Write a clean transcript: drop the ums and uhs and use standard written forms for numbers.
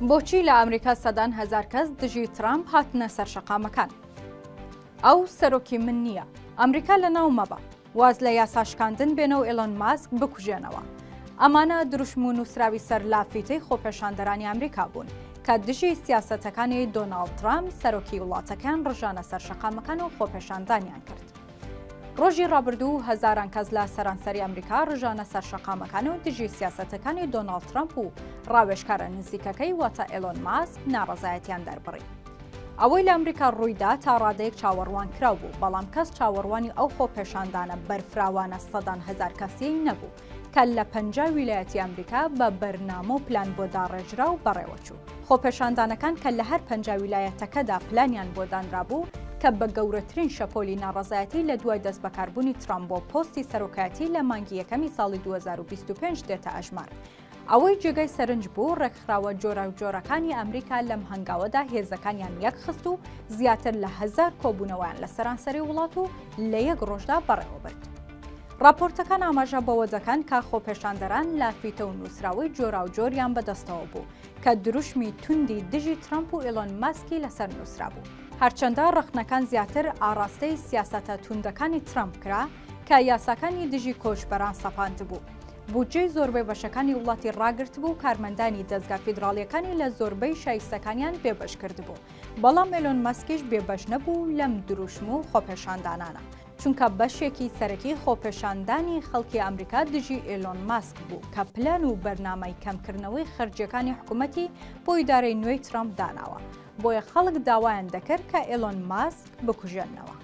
بۆچی لە ئەمریکا سەدان هەزار کەس دژی ترامپ هاتنە سەر شەقامەکان؟ ئەو سەرۆکی من نییە. ئەمریکا لەناو مەبە. واز لە یاساشکاندن بێنەوە ئێلۆن ماسک بکوژێنەوە. ئەمانە دروشمون و سراوی سەر لافیتەی خۆپێشاندەرانی ئەمریکا بوون کە دژی سیاسەتەکانی دۆناڵد ترامپ سەرۆکی وڵاتەکان ڕژانە سەر شەقامەکان و خۆپێشاندانیان کرد. ڕۆژی ڕابردوو هەزاران کەس لە سەرانسەری ئەمریکا ڕژانە سەر شەقامەکان و دژی سیاسەتەکانی دۆناڵد ترامپ و ڕاوێژکارە نزیکەکەی واتە ئێلۆن ماسک ناڕەزایەتیان دەربڕی. ئەوەی لە ئەمریکا ڕوویدا تا ڕادەیەک چاوەڕوان کراو بوو، بەڵام کەس چاوەڕوانی ئەو خۆپێشاندانە بەرفراوانە سەدان هەزار کەسی نەبوو کە لە 50 ویلایەتی ئەمریکا بە بەرنامە و پلان بۆ داڕێژرا و بەڕێوەچوو. خۆپێشاندانەکان کە لە هەر 50 ویلایەتەکەدا پلانیان بۆ دانرا بوو کە بە گەورەترین شەپۆلی ناڕەزایەتی لە دوای دەستبەکاربوونی ترامپ بۆ پۆستی سەرۆکایەتی لە مانگی یەکەمی ساڵی 2025 دێتە ئەژمار. ئەوەی جێگەی سەرنج بوو ڕێکخراوە جۆرە و جۆرەکانی ئەمریکا لەم هەنگاوەدا هێزەکانیان یەک خست و زیاتر لە 1000 کۆبوونەوەیان لە سەرانسەری وڵات و لە یەک ڕۆژدا بەڕێوە برد. راپۆرتەکان ئاماژە بەوە دەکەن کە خۆپێشاندەران لافیتە و نووسراوی جۆرا و جۆریان بەدەستەوە بوو کە دروشمی توندی دژی ترامپ و ئێلۆن ماسکی لەسەر نووسرا بوو. هەرچەندە ڕخنەکان زیاتر ئاراستەی سیاسەتە توندەکانی ترامپ کرا کە یاساکانی دژی کۆچبەران سەپاند بوو. بودجەی زۆربەی بەشەکانی وڵاتی ڕاگرت بوو، کارمەندانی دەستگا فیدراڵیەکانی لە زۆربەی شایستەکانیان بێبەش کرد بوو. بەڵام ئێلۆن ماسکیش بێبەش نەبوو لەم دروشم و خۆپێشاندانانە، چونکە بەشێکی سەرەکی خۆپێشاندانی خەڵکی ئەمریکا دژی ئێلۆن ماسک بوو کە پلان و بەرنامەی کەمکردنەوەی خەرجیەکانی حکوومەتی بۆ ئیدارەی نوێی ترامپ داناوە. بۆیە خەڵک داوایان دەکرد کە ئێلۆن ماسک بکوژێنەوە.